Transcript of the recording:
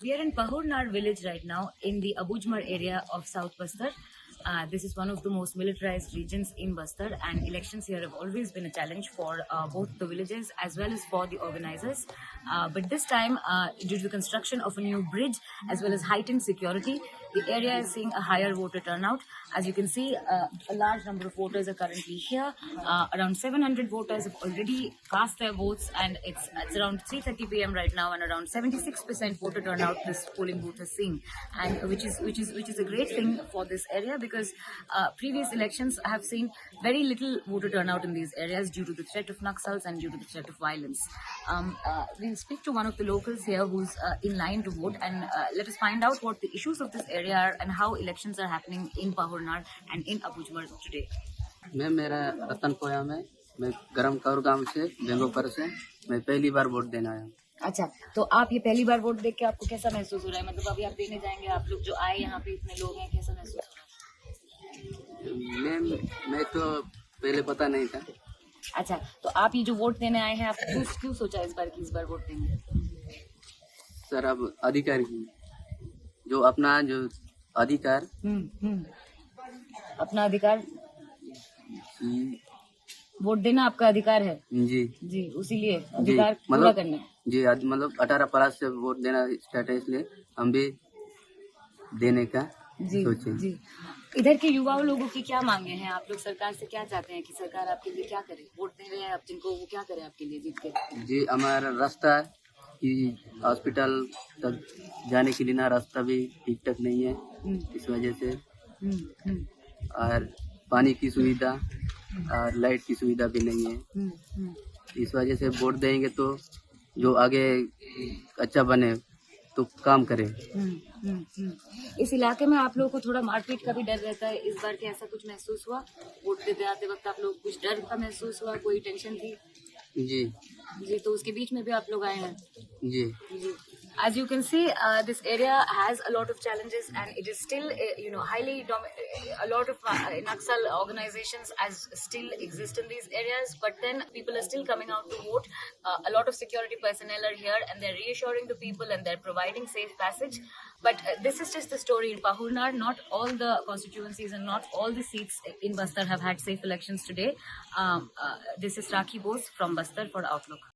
We are in Pahurnar village right now in the Abujhmad area of South Bastar. This is one of the most militarized regions in Bastar, and elections here have always been a challenge for both the villages as well as for the organizers. But this time, due to the construction of a new bridge as well as heightened security, the area is seeing a higher voter turnout. As you can see, a large number of voters are currently here. Around 700 voters have already cast their votes, and it's around 3:30 p.m. right now, and around 76% voter turnout this polling booth has seen, and which is a great thing for this area, because previous elections have seen very little voter turnout in these areas due to the threat of Naxals and due to the threat of violence. We'll speak to one of the locals here who's in line to vote, and let us find out what the issues of this area are and how elections are happening in Pahurnar and in Abujhmad today. मेरा रतन कोयम है। मैं गरम कौर गांव से बेंगोपर से मैं पहली बार vote देना आया हूँ। अच्छा, तो आप ये पहली बार वोट देख के आपको कैसा महसूस हो रहा है? मतलब अभी आप देने जाएंगे, आप लोग जो आए यहाँ पे इतने लोग हैं, कैसा महसूस हो रहा है? मैं तो पहले पता नहीं था। अच्छा, तो आप ये जो वोट देने आए हैं, आप क्यों सोचा इस बार वोट देंगे? सर, अब अधिकार जो अपना जो अधिकार अपना अधिकार वोट देना आपका अधिकार है। जी, उसीलिए अधिकार पूरा करना है। जी, मतलब 18+ से वोट देना स्टार्ट है, इसलिए हम भी देने का सोचे। जी, इधर के युवाओं लोगों की क्या मांगे हैं? आप लोग सरकार से क्या चाहते हैं कि सरकार आपके लिए क्या करे? वोट दे रहे हैं आप जिनको, वो क्या करे आपके लिए जीत के? जी, हमारा रास्ता कि हॉस्पिटल तक जाने के लिए ना रास्ता भी ठीक ठाक नहीं है, इस वजह से, और पानी की सुविधा और लाइट की सुविधा भी नहीं है। इस वजह से वोट देंगे तो जो आगे अच्छा बने तो काम करे। इस इलाके में आप लोगों को थोड़ा मारपीट का भी डर रहता है, इस बार क्या ऐसा कुछ महसूस हुआ? वोट देते आते वक्त आप लोग कुछ डर का महसूस हुआ, कोई टेंशन थी? जी, तो उसके बीच में भी आप लोग आए हैं। जी। As you can see, this area has a lot of challenges, and it is still, highly a lot of Naxal organizations as still exist in these areas. But then people are still coming out to vote. A lot of security personnel are here, and they're reassuring the people, and they're providing safe passage. But this is just the story in Pahurnar. Not all the constituencies and not all the seats in Bastar have had safe elections today. This is Rakhi Bose from Bastar for Outlook.